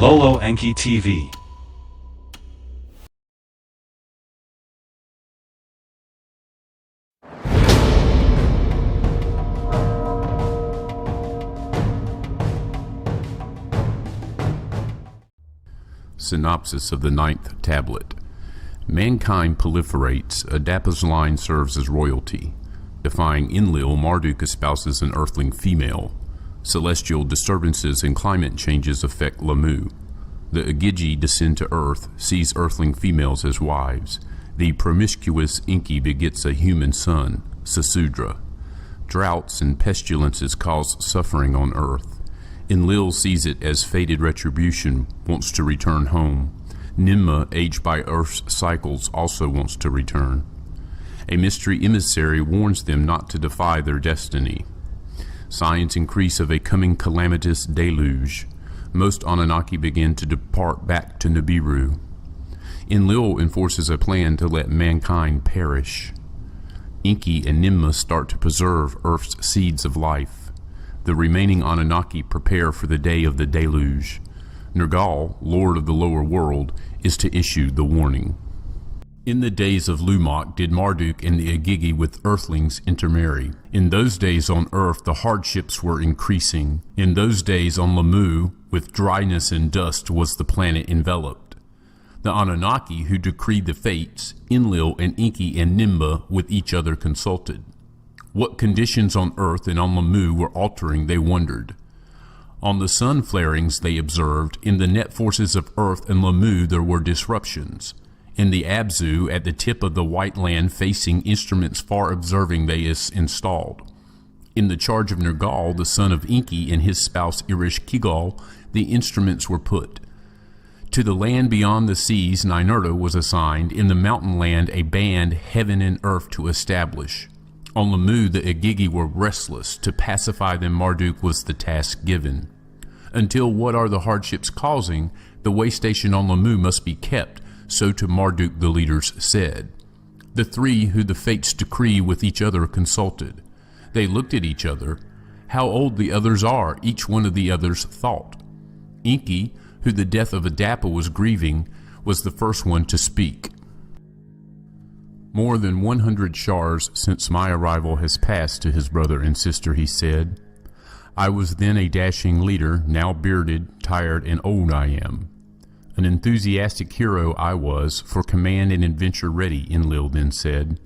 Lolo Enki TV. Synopsis of the 9th Tablet. Mankind proliferates. Adapa's line serves as royalty. Defying Enlil, Marduk espouses an earthling female. Celestial disturbances and climate changes affect Lamu. The Agigi descend to Earth, sees earthling females as wives. The promiscuous Enki begets a human son, Sasudra. Droughts and pestilences cause suffering on Earth. Enlil sees it as fated retribution, wants to return home. Ninmah, aged by Earth's cycles, also wants to return. A mystery emissary warns them not to defy their destiny. Signs increase of a coming calamitous deluge. Most Anunnaki begin to depart back to Nibiru. Enlil enforces a plan to let mankind perish. Enki and Ninmah start to preserve Earth's seeds of life. The remaining Anunnaki prepare for the day of the deluge. Nergal, lord of the lower world, is to issue the warning. In the days of Lumak did Marduk and the Agigi with earthlings intermarry. In those days on Earth the hardships were increasing. In those days on Lamu, with dryness and dust was the planet enveloped. The Anunnaki who decreed the fates, Enlil and Enki and Ninmah with each other consulted. What conditions on Earth and on Lamu were altering they wondered. On the sun flarings they observed, in the net forces of Earth and Lamu there were disruptions. In the Abzu, at the tip of the white land facing instruments far observing they is installed. In the charge of Nergal, the son of Enki and his spouse Irish Kigal, the instruments were put. To the land beyond the seas Ninurta was assigned, in the mountain land a band heaven and earth to establish. On Lamu the Agigi were restless, to pacify them Marduk was the task given. Until what are the hardships causing, the way station on Lamu must be kept, so to Marduk the leaders said. The three who the fates decree with each other consulted. They looked at each other. How old the others are, each one of the others thought. Enki, who the death of Adapa was grieving, was the first one to speak. More than 100 shars since my arrival has passed to his brother and sister, he said. I was then a dashing leader, now bearded, tired, and old I am. An enthusiastic hero I was, for command and adventure ready, Enlil then said.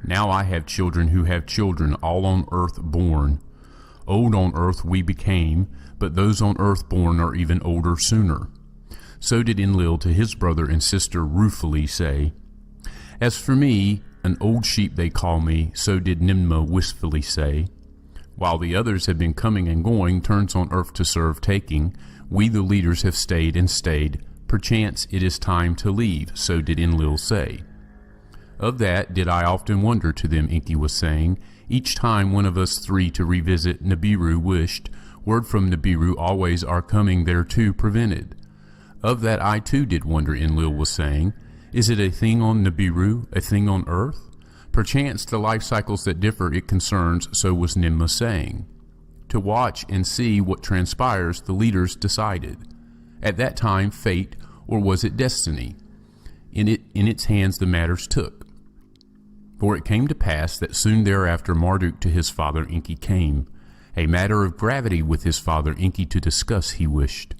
Now I have children who have children, all on earth born. Old on earth we became, but those on earth born are even older sooner. So did Enlil to his brother and sister ruefully say. As for me, an old sheep they call me, so did Ninmah wistfully say. While the others have been coming and going, turns on earth to serve taking, we the leaders have stayed and stayed. Perchance it is time to leave, so did Enlil say. Of that did I often wonder, to them Enki was saying. Each time one of us three to revisit Nibiru wished, word from Nibiru always our coming thereto prevented. Of that I too did wonder, Enlil was saying. Is it a thing on Nibiru, a thing on earth? Perchance the life cycles that differ it concerns, so was Ninmah saying. To watch and see what transpires the leaders decided. At that time fate, or was it destiny? In its hands the matters took. For it came to pass that soon thereafter Marduk to his father Enki came. A matter of gravity with his father Enki to discuss he wished.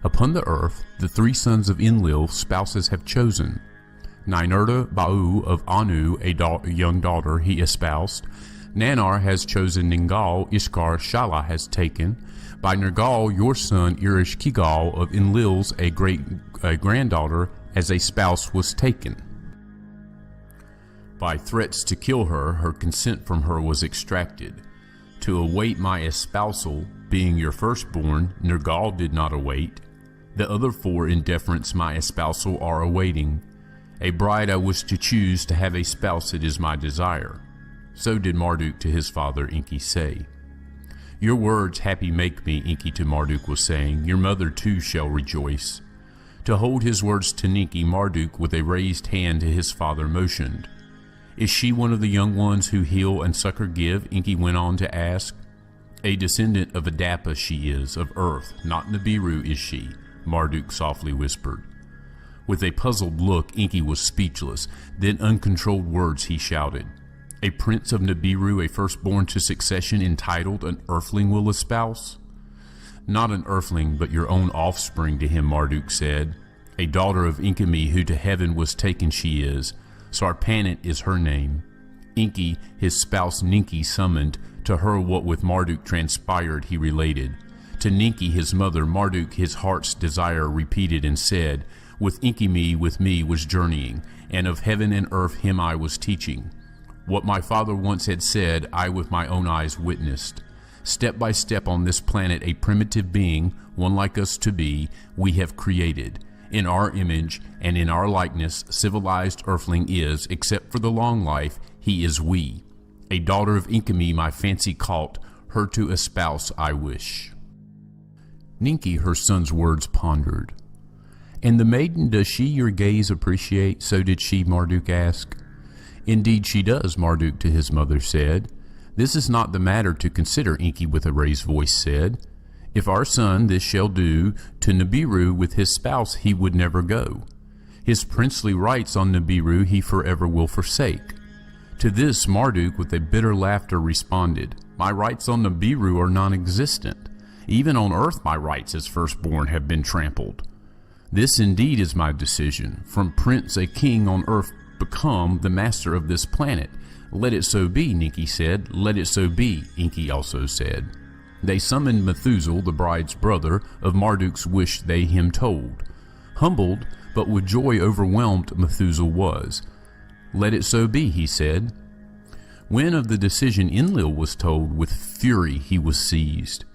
Upon the earth the three sons of Enlil spouses have chosen. Ninurta Ba'u of Anu, a young daughter, he espoused. Nanar has chosen Ningal, Ishkar Shala has taken. By Nergal, your son Irish Kigal of Enlil's a granddaughter, as a spouse was taken. By threats to kill her, her consent from her was extracted. To await my espousal, being your firstborn, Nergal did not await. The other four in deference my espousal are awaiting. A bride I wish to choose, to have a spouse it is my desire. So did Marduk to his father Enki say. Your words happy make me, Enki to Marduk was saying. Your mother too shall rejoice. To hold his words to Enki, Marduk with a raised hand to his father motioned. Is she one of the young ones who heal and succor give? Enki went on to ask. A descendant of Adapa she is, of earth, not Nibiru is she. Marduk softly whispered. With a puzzled look, Enki was speechless. Then uncontrolled words he shouted. A prince of Nibiru, a firstborn to succession, entitled an earthling will espouse? Not an earthling, but your own offspring, to him Marduk said. A daughter of Enki, who to heaven was taken she is. Sarpanit is her name. Enki, his spouse Ninki, summoned. To her what with Marduk transpired he related. To Ninki, his mother, Marduk his heart's desire repeated and said, with Enki with me was journeying, and of heaven and earth him I was teaching. What my father once had said, I with my own eyes witnessed. Step by step on this planet a primitive being, one like us to be, we have created. In our image and in our likeness, civilized earthling is, except for the long life, he is we. A daughter of Enki my fancy caught, her to espouse I wish. Ninki her son's words pondered. And the maiden, does she your gaze appreciate? So did she, Marduk ask. Indeed she does, Marduk to his mother said. This is not the matter to consider, Enki with a raised voice said. If our son this shall do, to Nibiru with his spouse he would never go. His princely rights on Nibiru he forever will forsake. To this Marduk with a bitter laughter responded, my rights on Nibiru are non-existent. Even on earth my rights as firstborn have been trampled. This indeed is my decision. From prince a king on earth become the master of this planet. Let it so be, Ninki said. Let it so be, Enki also said. They summoned Methuselah, the bride's brother, of Marduk's wish they him told. Humbled, but with joy overwhelmed Methuselah was. Let it so be, he said. When of the decision Enlil was told, with fury he was seized.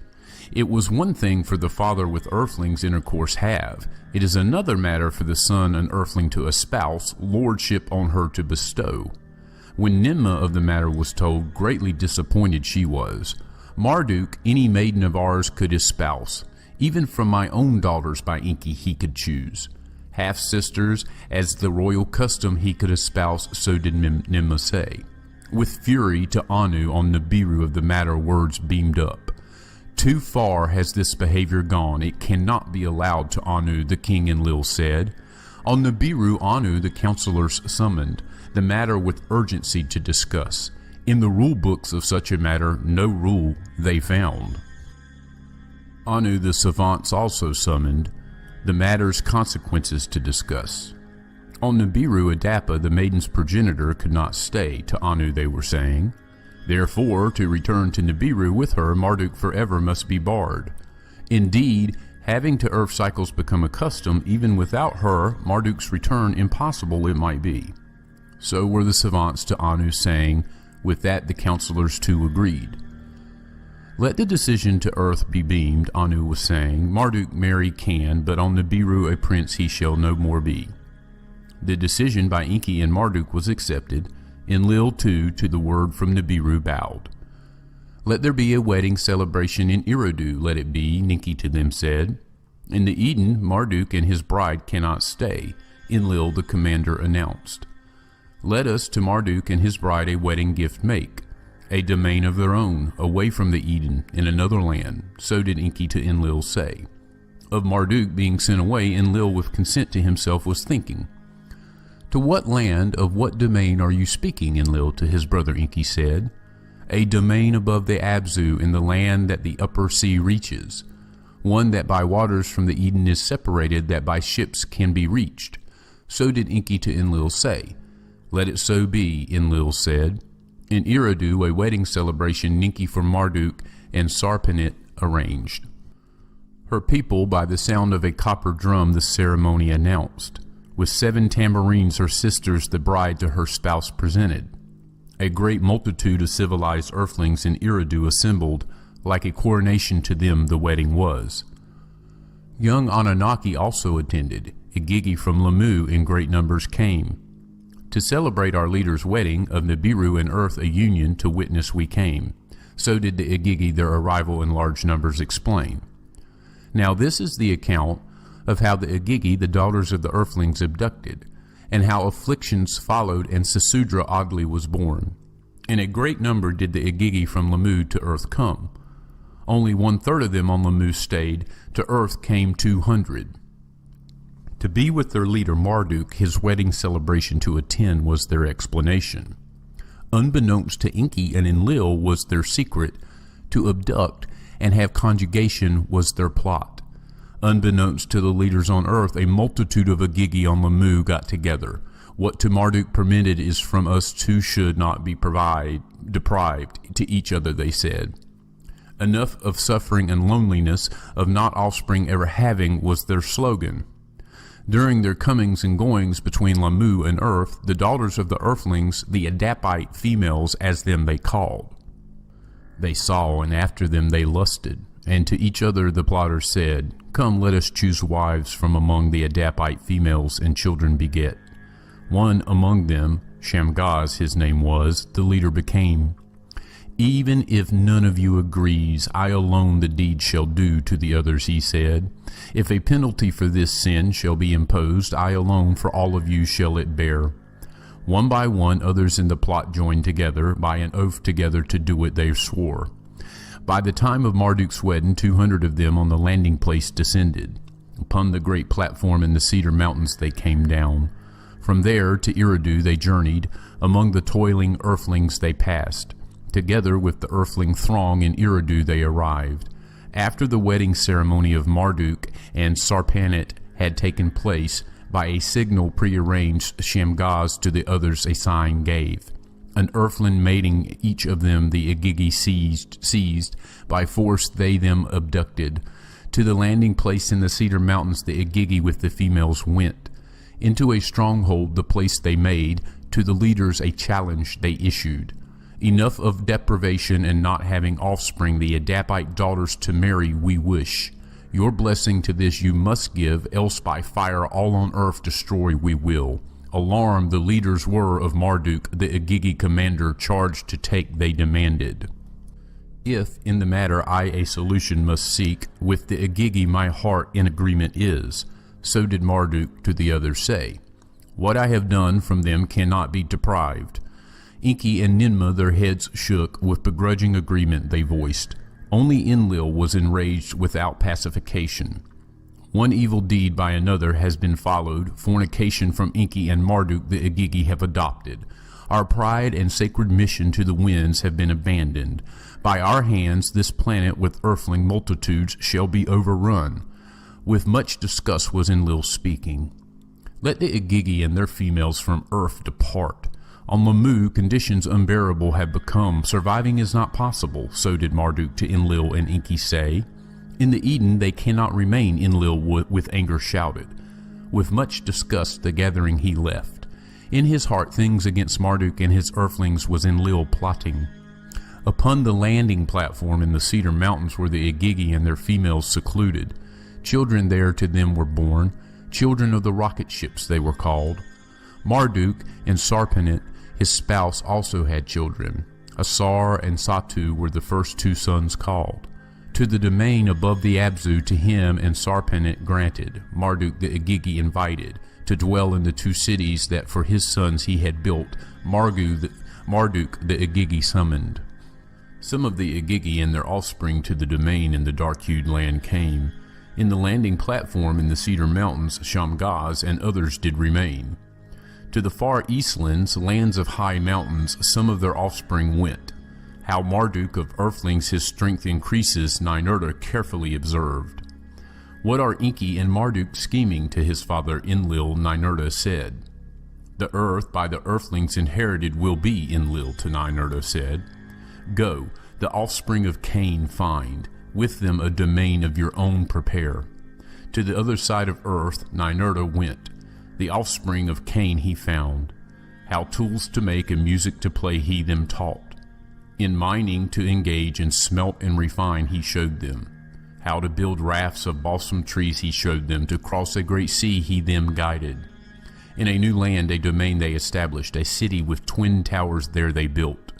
It was one thing for the father with earthlings intercourse have. It is another matter for the son an earthling to espouse, lordship on her to bestow. When Ninmah of the matter was told, greatly disappointed she was. Marduk any maiden of ours could espouse. Even from my own daughters by Enki he could choose. Half-sisters, as the royal custom he could espouse, so did Ninmah say. With fury to Anu on Nibiru of the matter words beamed up. Too far has this behavior gone. It cannot be allowed to Anu, the king Enlil said. On Nibiru Anu the counselors summoned, the matter with urgency to discuss. In the rule books of such a matter no rule they found. Anu the savants also summoned, the matter's consequences to discuss. On Nibiru Adapa the maiden's progenitor could not stay, to Anu they were saying. Therefore, to return to Nibiru with her, Marduk forever must be barred. Indeed, having to earth cycles become accustomed, even without her, Marduk's return impossible it might be. So were the savants to Anu saying, with that the counselors too agreed. Let the decision to earth be beamed, Anu was saying. Marduk marry can, but on Nibiru a prince he shall no more be. The decision by Enki and Marduk was accepted. Enlil too to the word from Nibiru bowed. Let there be a wedding celebration in Eridu, let it be, Ninki to them said. In the Eden, Marduk and his bride cannot stay, Enlil the commander announced. Let us to Marduk and his bride a wedding gift make, a domain of their own, away from the Eden, in another land, so did Enki to Enlil say. Of Marduk being sent away, Enlil with consent to himself was thinking. To what land, of what domain are you speaking, Enlil to his brother Enki said. A domain above the Abzu in the land that the upper sea reaches, one that by waters from the Eden is separated, that by ships can be reached. So did Enki to Enlil say. Let it so be, Enlil said. In Eridu a wedding celebration Ninki for Marduk and Sarpanit arranged. Her people by the sound of a copper drum the ceremony announced. With 7 tambourines her sisters the bride to her spouse presented. A great multitude of civilized earthlings in Eridu assembled, like a coronation to them the wedding was. Young Anunnaki also attended. Igigi from Lamu in great numbers came. To celebrate our leader's wedding, of Nibiru and earth a union to witness we came. So did the Igigi their arrival in large numbers explain. Now this is the account of how the Igigi, the daughters of the earthlings, abducted, and how afflictions followed and Sesudra oddly was born. In a great number did the Igigi from Lamu to earth come. Only 1/3 of them on Lamu stayed, to earth came 200. To be with their leader Marduk, his wedding celebration to attend was their explanation. Unbeknownst to Enki and Enlil was their secret. To abduct and have conjugation was their plot. Unbeknownst to the leaders on earth, a multitude of Agigi on Lamu got together. What to Marduk permitted is from us two should not be deprived to each other, they said. Enough of suffering and loneliness, of not offspring ever having, was their slogan. During their comings and goings between Lamu and earth, the daughters of the earthlings, the Adapite females as them they called, they saw, and after them they lusted. And to each other the plotters said, Come, let us choose wives from among the Adapite females and children beget. One among them, Shamgaz his name was, the leader became. Even if none of you agrees, I alone the deed shall do, to the others he said. If a penalty for this sin shall be imposed, I alone for all of you shall it bear. One by one others in the plot joined together, by an oath together to do it they swore. By the time of Marduk's wedding, 200 of them on the landing place descended. Upon the great platform in the Cedar Mountains they came down. From there to Eridu they journeyed, among the toiling earthlings they passed. Together with the earthling throng in Eridu they arrived. After the wedding ceremony of Marduk and Sarpanit had taken place, by a signal prearranged, Shamgaz to the others a sign gave. An earthling mating each of them the Agigi seized, by force they them abducted. To the landing place in the Cedar Mountains the Agigi with the females went. Into a stronghold the place they made, to the leaders a challenge they issued. Enough of deprivation and not having offspring, the Adapite daughters to marry we wish. Your blessing to this you must give, else by fire all on earth destroy we will. Alarmed the leaders were of Marduk, the Agigi commander, charged to take they demanded. If in the matter I a solution must seek, with the Agigi my heart in agreement is. So did Marduk to the others say. What I have done from them cannot be deprived. Enki and Ninmah their heads shook, with begrudging agreement they voiced. Only Enlil was enraged without pacification. One evil deed by another has been followed, fornication from Enki and Marduk the Agigi have adopted. Our pride and sacred mission to the winds have been abandoned. By our hands this planet with earthling multitudes shall be overrun. With much disgust was Enlil speaking. Let the Agigi and their females from earth depart. On Lamu conditions unbearable have become, surviving is not possible, so did Marduk to Enlil and Enki say. In the Eden they cannot remain, Enlil with anger shouted. With much disgust the gathering he left. In his heart things against Marduk and his earthlings was Enlil plotting. Upon the landing platform in the Cedar Mountains were the Agigi and their females secluded. Children there to them were born, children of the rocket ships they were called. Marduk and Sarpanit, his spouse, also had children. Asar and Satu were the first two sons called. To the domain above the Abzu to him and Sarpanit granted, Marduk the Agigi invited, to dwell in the two cities that for his sons he had built, Marduk the Agigi summoned. Some of the Agigi and their offspring to the domain in the dark-hued land came. In the landing platform in the Cedar Mountains, Shamgaz and others did remain. To the far eastlands, lands of high mountains, some of their offspring went. How Marduk of earthlings his strength increases, Ninurta carefully observed. What are Enki and Marduk scheming to his father Enlil, Ninurta said. The earth by the earthlings inherited will be, Enlil to Ninurta said. Go, the offspring of Cain find, with them a domain of your own prepare. To the other side of earth Ninurta went. The offspring of Cain he found. How tools to make and music to play he them taught. In mining to engage and smelt and refine he showed them. How to build rafts of balsam trees he showed them. To cross a great sea he them guided. In a new land a domain they established. A city with twin towers there they built.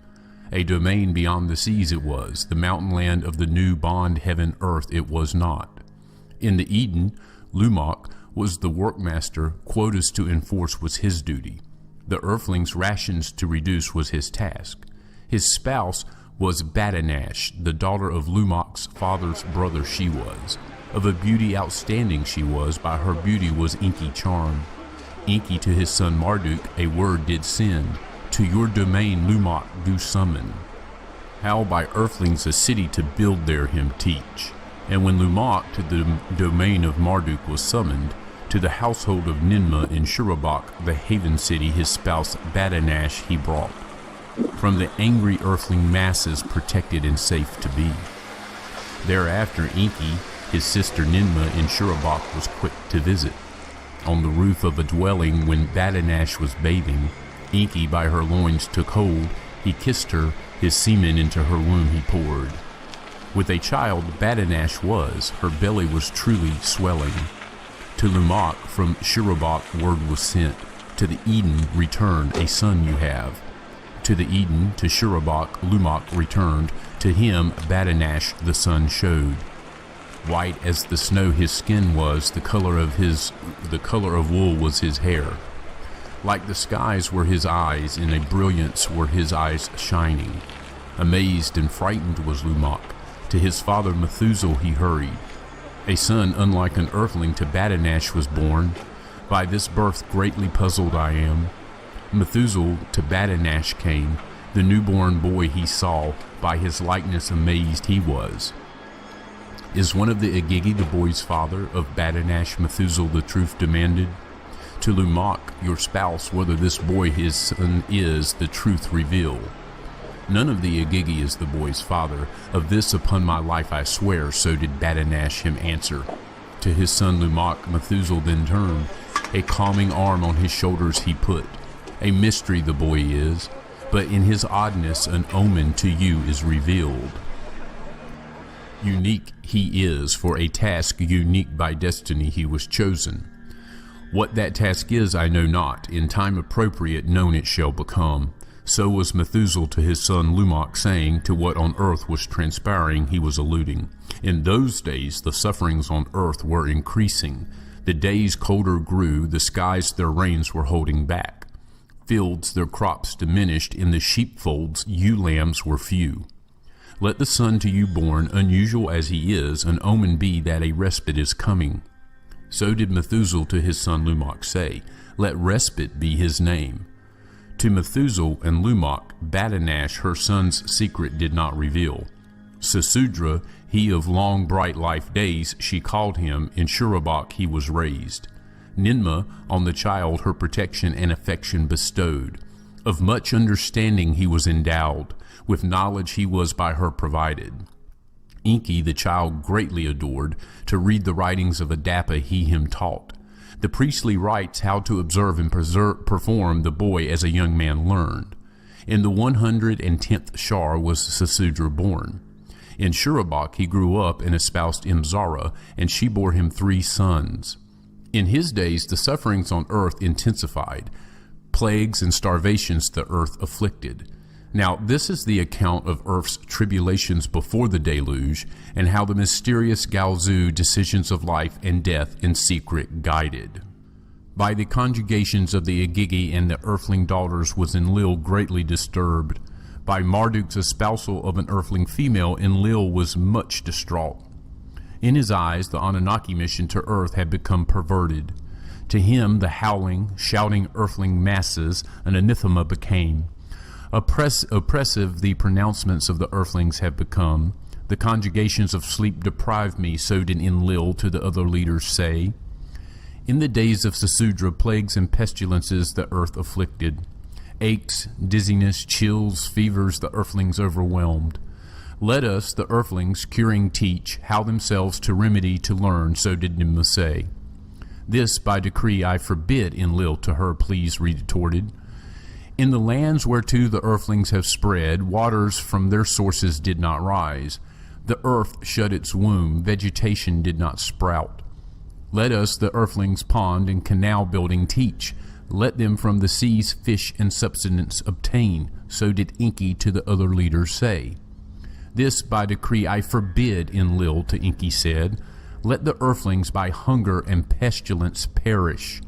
A domain beyond the seas it was. The mountain land of the new bond heaven earth it was not. In the Eden, Lumok was the workmaster, quotas to enforce was his duty. The earthlings' rations to reduce was his task. His spouse was Badanash, the daughter of Lumok's father's brother she was. Of a beauty outstanding she was, by her beauty was Enki charmed. Enki to his son Marduk a word did send, to your domain Lumak do summon. How by earthlings a city to build there him teach. And when Lumak to the domain of Marduk was summoned, to the household of Ninmah in Shurabak, the haven city, his spouse Badanash he brought, from the angry earthling masses protected and safe to be. Thereafter Enki, his sister Ninmah in Shurabak was quick to visit. On the roof of a dwelling when Badanash was bathing, Enki by her loins took hold, he kissed her, his semen into her womb he poured. With a child Badanash was, her belly was truly swelling. To Lumak from Shurabak word was sent, to the Eden return, a son you have. To the Eden, to Shurabak, Lumak returned, to him Badanash the sun showed. White as the snow his skin was, the color of wool was his hair. Like the skies were his eyes, in a brilliance were his eyes shining. Amazed and frightened was Lumak. To his father Methuselah he hurried. A son unlike an earthling to Badanash was born. By this birth greatly puzzled I am. Methuselah to Badanash came. The newborn boy he saw, by his likeness amazed he was. Is one of the Agigi the boy's father? Of Badanash Methuselah the truth demanded. To Lumak, your spouse, whether this boy his son is, the truth reveal. None of the Agigi is the boy's father. Of this upon my life I swear, so did Badanash him answer. To his son Lumak Methuselah then turned. A calming arm on his shoulders he put. A mystery the boy is, but in his oddness an omen to you is revealed. Unique he is, for a task unique by destiny he was chosen. What that task is I know not, in time appropriate known it shall become. So was Methuselah to his son Lumak saying, to what on earth was transpiring he was alluding. In those days the sufferings on earth were increasing. The days colder grew, the skies their rains were holding back. Fields their crops diminished, in the sheepfolds ewe lambs were few. Let the son to you born, unusual as he is, an omen be that a respite is coming. So did Methuselah to his son Lumak say, let respite be his name. To Methuselah and Lumak, Badanash her son's secret did not reveal. Sesudra, he of long bright life days, she called him, in Shurabak he was raised. Ninmah on the child her protection and affection bestowed. Of much understanding he was endowed, with knowledge he was by her provided. Enki the child greatly adored, to read the writings of Adapa he him taught. The priestly rites how to observe and perform the boy as a young man learned. In the 110th Shar was Sesudra born. In Shurabak he grew up and espoused Imzara, and she bore him 3 sons. In his days the sufferings on earth intensified. Plagues and starvations the earth afflicted. Now this is the account of earth's tribulations before the deluge, and how the mysterious Galzu decisions of life and death in secret guided. By the conjugations of the Agigi and the earthling daughters was Enlil greatly disturbed. By Marduk's espousal of an earthling female, Enlil was much distraught. In his eyes the Anunnaki mission to earth had become perverted. To him the howling, shouting earthling masses an anathema became. Oppressive the pronouncements of the earthlings have become. The conjugations of sleep deprive me, so did Enlil to the other leaders say. In the days of Sesudra, plagues and pestilences the earth afflicted. Aches, dizziness, chills, fevers the earthlings overwhelmed. Let us, the earthlings, curing teach, how themselves to remedy to learn, so did Ninmah say. This by decree I forbid, Enlil to her pleas retorted. In the lands whereto the earthlings have spread, waters from their sources did not rise. The earth shut its womb, vegetation did not sprout. Let us the earthlings pond and canal building teach. Let them from the seas fish and subsistence obtain, so did Enki to the other leaders say. This by decree I forbid, Enlil to Enki said. Let the earthlings by hunger and pestilence perish.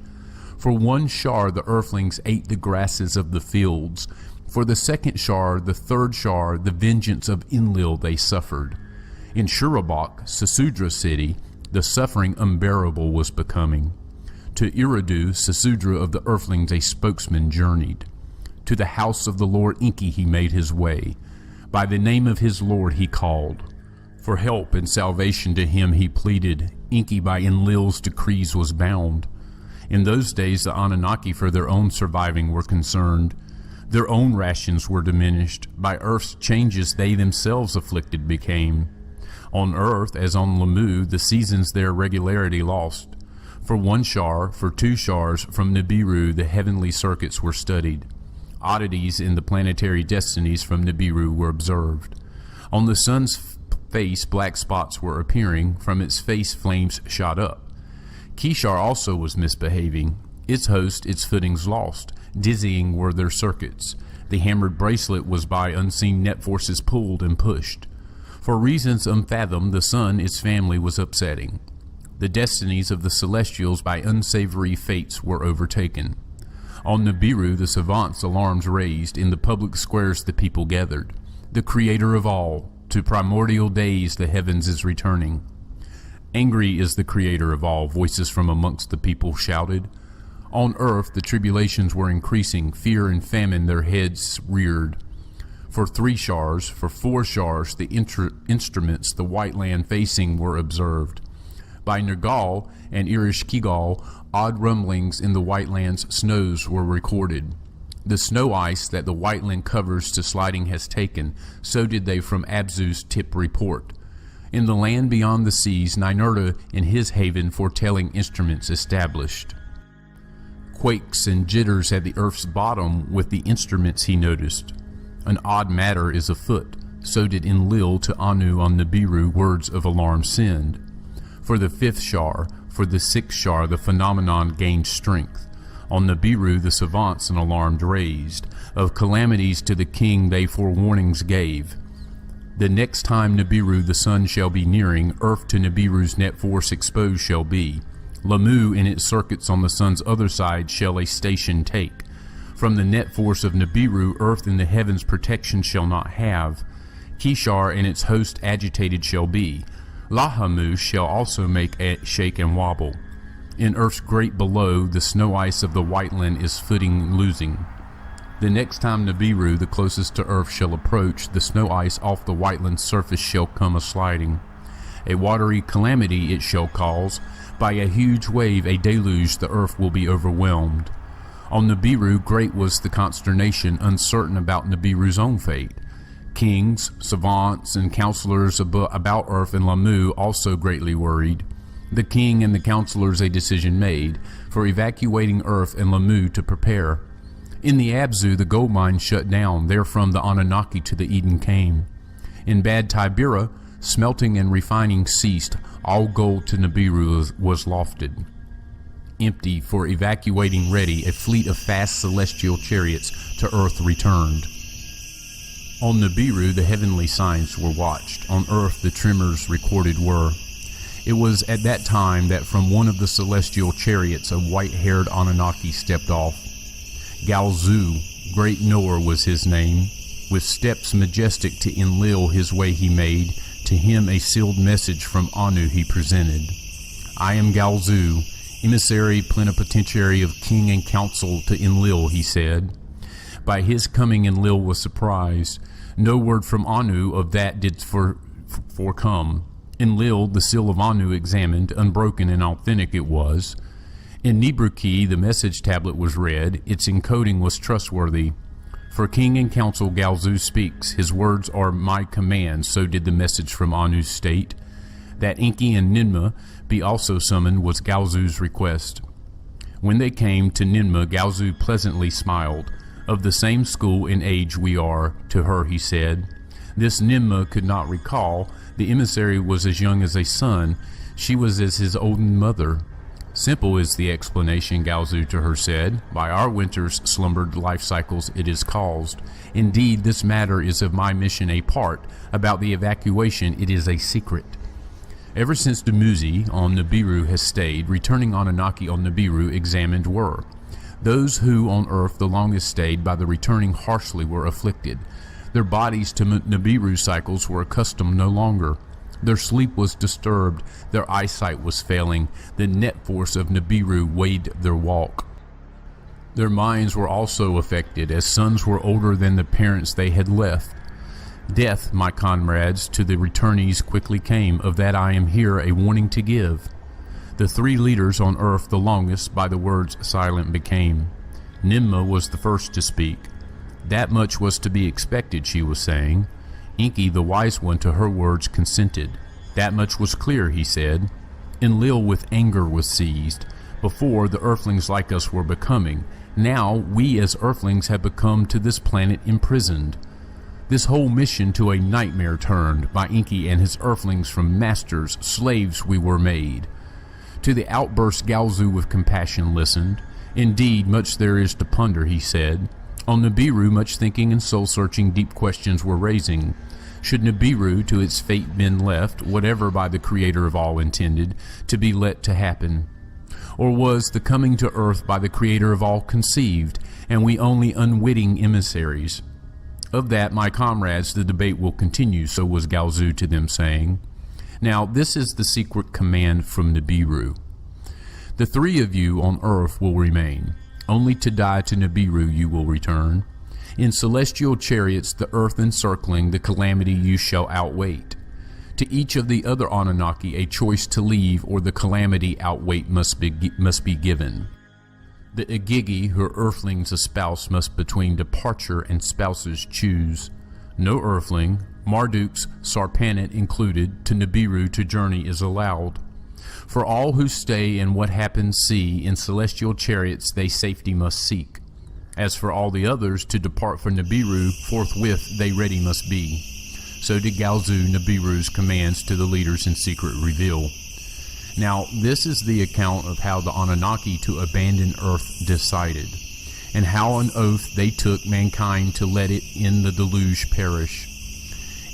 For 1 Shar the earthlings ate the grasses of the fields. For the 2nd Shar, the 3rd Shar, the vengeance of Enlil they suffered. In Shurabak, Sesudra city, The suffering unbearable was becoming. To Eridu, Sesudra of the Earthlings, a spokesman journeyed. To the house of the Lord Enki he made his way. By the name of his Lord he called. For help and salvation to him he pleaded. Enki by Enlil's decrees was bound. In those days the Anunnaki for their own surviving were concerned. Their own rations were diminished. By earth's changes they themselves afflicted became. On earth, as on Lamu, the seasons their regularity lost. For 1 shar, for 2 shars from Nibiru the heavenly circuits were studied. Oddities in the planetary destinies from Nibiru were observed. On the sun's face black spots were appearing, from its face flames shot up. Kishar also was misbehaving. Its host, its footings lost. Dizzying were their circuits. The hammered bracelet was by unseen net forces pulled and pushed. For reasons unfathomed, the sun, its family, was upsetting. The destinies of the celestials by unsavory fates were overtaken. On Nibiru the savants' alarms raised. In the public squares the people gathered. The creator of all, to primordial days the heavens is returning. Angry is the creator of all, voices from amongst the people shouted. On earth the tribulations were increasing, fear and famine their heads reared. For 3 shars, for 4 shars, the instruments the white land facing were observed. By Nergal and Ereshkigal, odd rumblings in the white land's snows were recorded. The snow ice that the white land covers to sliding has taken, so did they from Abzu's tip report. In the land beyond the seas, Ninurta in his haven foretelling instruments established. Quakes and jitters at the earth's bottom with the instruments he noticed. An odd matter is afoot, so did Enlil to Anu on Nibiru words of alarm send. For the 5th shar, for the 6th shar the phenomenon gained strength. On Nibiru the savants an alarm raised. Of calamities to the king they forewarnings gave. The next time Nibiru the sun shall be nearing, earth to Nibiru's net force exposed shall be. Lamu in its circuits on the sun's other side shall a station take. From the net force of Nibiru, earth in the heavens protection shall not have. Kishar and its host agitated shall be. Lahamu shall also make shake and wobble. In earth's great below, the snow ice of the white land is footing losing. The next time Nibiru, the closest to earth, shall approach, the snow ice off the white land's surface shall come a-sliding. A watery calamity it shall cause. By a huge wave, a deluge, the earth will be overwhelmed. On Nibiru great was the consternation, uncertain about Nibiru's own fate. Kings, savants, and counselors about earth and Lamu also greatly worried. The king and the counselors a decision made, for evacuating earth and Lamu to prepare. In the Abzu the gold mine shut down, therefrom the Anunnaki to the Eden came. In Bad Tibera, smelting and refining ceased, all gold to Nibiru was lofted. Empty, for evacuating ready, a fleet of fast celestial chariots to earth returned. On Nibiru the heavenly signs were watched, on earth the tremors recorded were. It was at that time that from one of the celestial chariots a white-haired Anunnaki stepped off. Galzu, great knower was his name, with steps majestic to Enlil his way he made, to him a sealed message from Anu he presented. I am Galzu, emissary plenipotentiary of king and council to Enlil, he said. By his coming Enlil was surprised. No word from Anu of that did forecome. Enlil, the seal of Anu examined, unbroken and authentic it was. In Nibruki the message tablet was read, its encoding was trustworthy. For king and council Galzu speaks, his words are my command, so did the message from Anu's state. That Enki and Ninmah be also summoned was Galzu's request. When they came to Ninmah, Galzu pleasantly smiled. Of the same school in age we are, to her he said. This Ninmah could not recall. The emissary was as young as a son. She was as his olden mother. Simple is the explanation, Galzu to her said. By our winter's slumbered life cycles it is caused. Indeed, this matter is of my mission a part. About the evacuation it is a secret. Ever since Dumuzi on Nibiru has stayed, returning Anunnaki on Nibiru examined were. Those who on earth the longest stayed by the returning harshly were afflicted. Their bodies to Nibiru cycles were accustomed no longer. Their sleep was disturbed, their eyesight was failing, the net force of Nibiru weighed their walk. Their minds were also affected, as sons were older than the parents they had left. Death, my comrades, to the returnees quickly came, of that I am here a warning to give. The three leaders on earth the longest by the words silent became. Ninmah was the first to speak. That much was to be expected, she was saying. Enki, the wise one, to her words consented. That much was clear, he said. Enlil with anger was seized. Before, the earthlings like us were becoming. Now, we as earthlings have become to this planet imprisoned. This whole mission to a nightmare turned. By Enki and his earthlings from masters, slaves we were made. To the outburst Galzu with compassion listened. Indeed, much there is to ponder, he said. On Nibiru, much thinking and soul-searching deep questions were raising. Should Nibiru to its fate been left, whatever by the Creator of all intended, to be let to happen? Or was the coming to earth by the Creator of all conceived, and we only unwitting emissaries? Of that, my comrades, the debate will continue, so was Galzu to them saying. Now, this is the secret command from Nibiru. The three of you on earth will remain. Only to die to Nibiru you will return. In celestial chariots, the earth encircling, the calamity you shall outwait. To each of the other Anunnaki a choice to leave or the calamity outwait must be given. The Igigi, her earthlings espouse, must between departure and spouses choose. No earthling, Marduk's Sarpanit included, to Nibiru to journey is allowed. For all who stay and what happens see, in celestial chariots they safety must seek. As for all the others, to depart for Nibiru, forthwith they ready must be. So did Galzu Nibiru's commands to the leaders in secret reveal. Now this is the account of how the Anunnaki to abandon Earth decided, and how on oath they took mankind to let it in the deluge perish.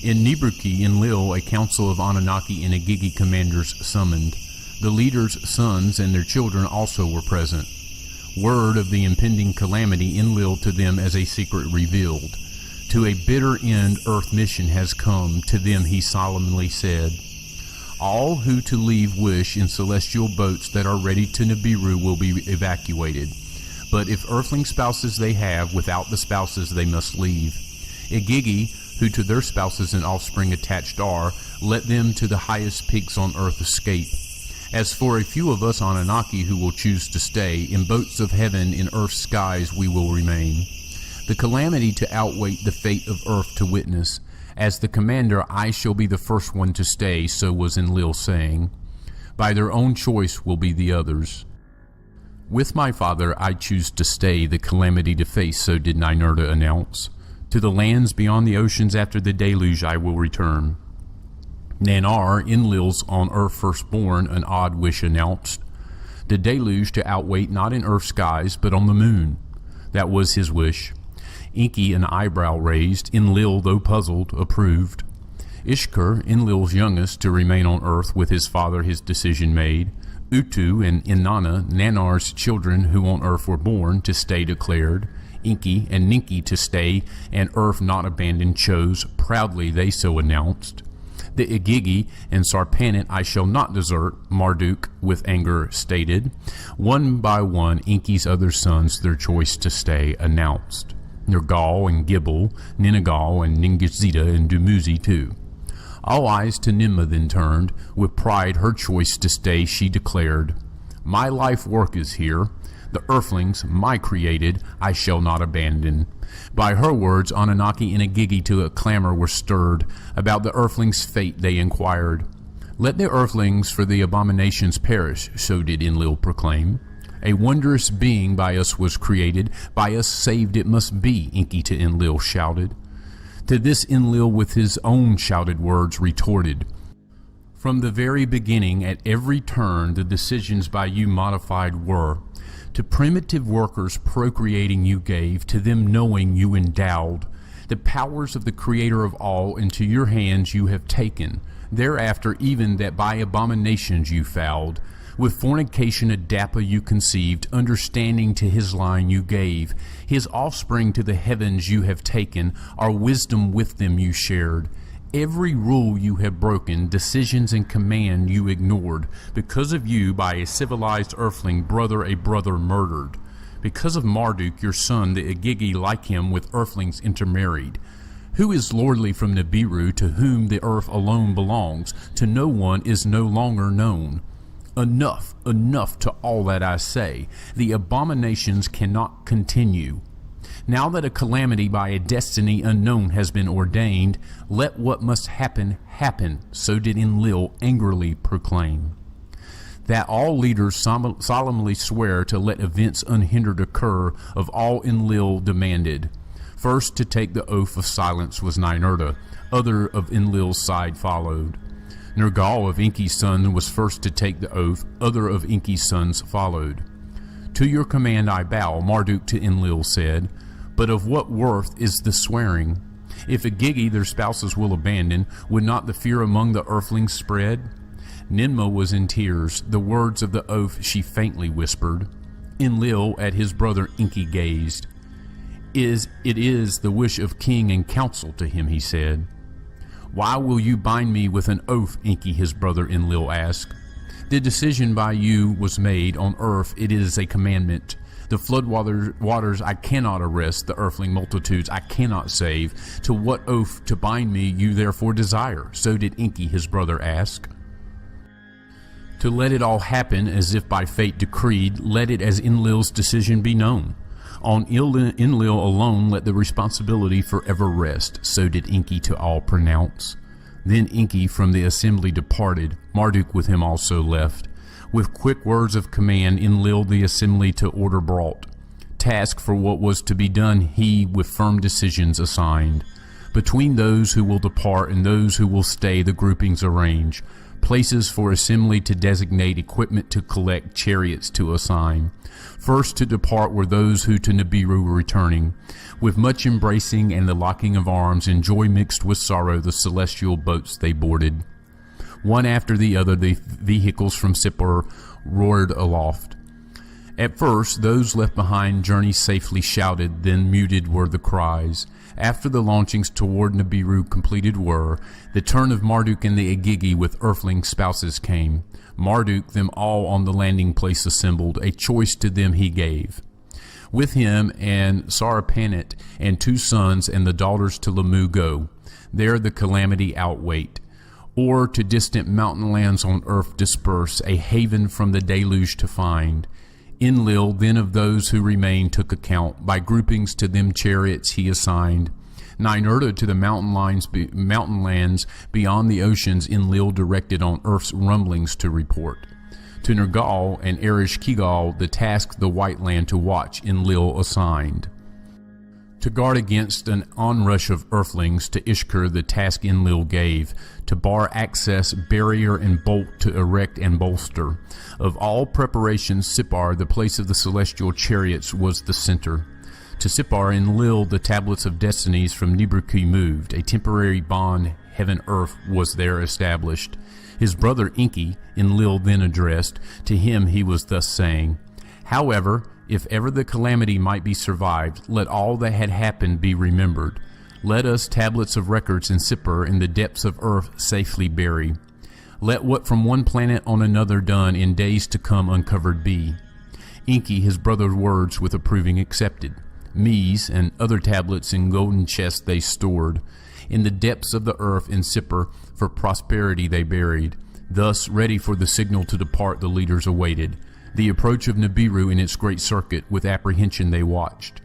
In Nibruki, Enlil, a council of Anunnaki and Igigi commanders summoned. The leaders' sons and their children also were present. Word of the impending calamity Enlil to them as a secret revealed. To a bitter end Earth mission has come, to them he solemnly said. All who to leave wish in celestial boats that are ready to Nibiru will be evacuated. But if earthling spouses they have, without the spouses they must leave. Igigi, who to their spouses and offspring attached are, let them to the highest peaks on earth escape. As for a few of us Anunnaki who will choose to stay, in boats of heaven in earth's skies we will remain. The calamity to outwait the fate of earth to witness. As the commander I shall be the first one to stay, so was Enlil saying. By their own choice will be the others. With my father I choose to stay, the calamity to face, so did Ninurta announce. To the lands beyond the oceans after the deluge I will return. Nanar, Enlil's on earth firstborn, an odd wish announced. The deluge to outwait not in earth's skies, but on the moon. That was his wish. Enki, an eyebrow raised, Enlil, though puzzled, approved. Ishkur, Enlil's youngest, to remain on earth with his father his decision made. Utu and Inanna, Nanar's children who on earth were born, to stay declared. Enki and Ninki to stay, and earth not abandoned chose, proudly they so announced. The Igigi and Sarpanit I shall not desert, Marduk with anger stated. One by one Enki's other sons their choice to stay announced. Nergal and Gibel, Ninagal and Ningizida and Dumuzi too. All eyes to Ninmah then turned, with pride her choice to stay she declared. My life work is here. The earthlings, my created, I shall not abandon. By her words, Anunnaki and Igigi to a clamor were stirred. About the earthlings' fate they inquired. Let the earthlings for the abominations perish, so did Enlil proclaim. A wondrous being by us was created, by us saved it must be, Enki to Enlil shouted. To this Enlil with his own shouted words retorted. From the very beginning, at every turn, the decisions by you modified were. To primitive workers procreating you gave, to them knowing you endowed. The powers of the Creator of all into your hands you have taken. Thereafter even that by abominations you fouled. With fornication Adapa you conceived, understanding to his line you gave. His offspring to the heavens you have taken, our wisdom with them you shared. Every rule you have broken, decisions and command you ignored. Because of you, by a civilized earthling, a brother murdered. Because of Marduk, your son, the Igigi, like him, with earthlings intermarried. Who is lordly from Nibiru, to whom the earth alone belongs? To no one is no longer known. Enough, enough to all that I say. The abominations cannot continue. Now that a calamity by a destiny unknown has been ordained, let what must happen, happen. So did Enlil angrily proclaim. That all leaders solemnly swear to let events unhindered occur, of all Enlil demanded. First to take the oath of silence was Ninurta, other of Enlil's side followed. Nergal of Enki's son was first to take the oath, other of Enki's sons followed. To your command I bow, Marduk to Enlil said, but of what worth is the swearing? If Igigi their spouses will abandon, would not the fear among the earthlings spread? Ninmah was in tears, the words of the oath she faintly whispered. Enlil at his brother Enki gazed. It is the wish of king and council to him, he said. Why will you bind me with an oath, Enki his brother Enlil asked. The decision by you was made, on earth it is a commandment. The flood waters I cannot arrest, the earthling multitudes I cannot save. To what oath to bind me you therefore desire? So did Enki his brother ask. To let it all happen as if by fate decreed, let it as Enlil's decision be known. On Enlil alone let the responsibility forever rest, so did Enki to all pronounce. Then Enki from the assembly departed, Marduk with him also left. With quick words of command Enlil the assembly to order brought. Task for what was to be done he with firm decisions assigned. Between those who will depart and those who will stay the groupings arrange. Places for assembly to designate, equipment to collect, chariots to assign. First to depart were those who to Nibiru were returning. With much embracing and the locking of arms and joy mixed with sorrow the celestial boats they boarded. One after the other the vehicles from Sippar roared aloft. At first those left behind journey safely shouted, then muted were the cries. After the launchings toward Nibiru completed were, the turn of Marduk and the Igigi with earthling spouses came. Marduk them all on the landing place assembled, a choice to them he gave. With him and Sarapanit and 2 sons and the daughters to Lamu go, there the calamity outwait. Or to distant mountain lands on earth disperse, a haven from the deluge to find. Enlil then of those who remained took account, by groupings to them chariots he assigned. Ninurta to the mountain lands beyond the oceans Enlil directed on earth's rumblings to report. To Nergal and Erish-Kigal the task the white land to watch Enlil assigned. To guard against an onrush of earthlings to Ishkur the task Enlil gave, to bar access, barrier and bolt to erect and bolster. Of all preparations Sippar, the place of the celestial chariots, was the center. To Sippar Enlil the tablets of destinies from Nibiru moved, a temporary bond heaven-earth was there established. His brother Enki Enlil then addressed, to him he was thus saying, However, if ever the calamity might be survived, let all that had happened be remembered. Let us tablets of records in Sippar in the depths of earth safely bury. Let what from one planet on another done in days to come uncovered be. Enki his brother's words with approving accepted. Mies and other tablets in golden chests they stored. In the depths of the earth in Sippar for prosperity they buried. Thus ready for the signal to depart the leaders awaited. The approach of Nibiru in its great circuit with apprehension they watched.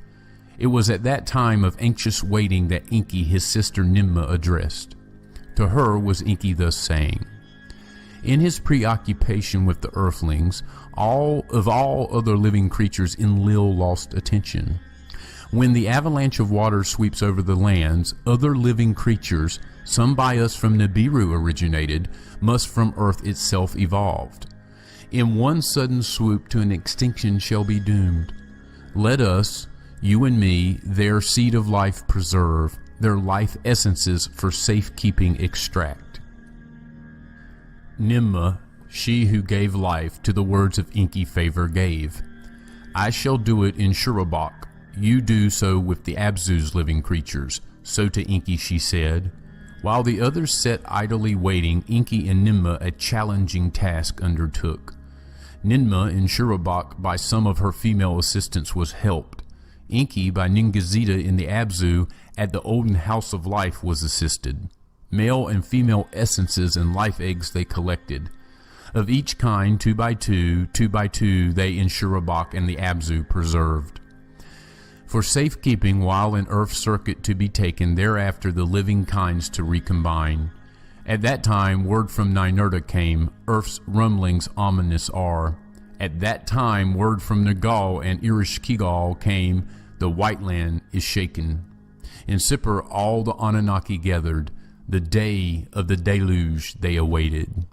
It was at that time of anxious waiting that Enki his sister Ninmah addressed. To her was Enki thus saying, In his preoccupation with the earthlings, all other living creatures Enlil lost attention. When the avalanche of water sweeps over the lands, other living creatures, some by us from Nibiru originated, must from earth itself evolved. In one sudden swoop to an extinction shall be doomed. Let us, you and me, their seed of life preserve, their life essences for safekeeping extract. Ninmah, she who gave life to the words of Enki favor gave. I shall do it in Shurabak, you do so with the Abzu's living creatures. So to Enki she said, While the others sat idly waiting, Enki and Ninmah a challenging task undertook. Ninmah in Shurabak by some of her female assistants was helped. Enki by Ningazita in the Abzu at the Olden House of Life was assisted. Male and female essences and life eggs they collected. Of each kind, 2 by 2 by 2, they in Shurabak and the Abzu preserved. For safekeeping while in Earth's circuit to be taken, thereafter the living kinds to recombine. At that time word from Ninurta came, Earth's rumblings ominous are. At that time word from Nergal and Ereshkigal came, the white land is shaken. In Sippar all the Anunnaki gathered, the day of the deluge they awaited.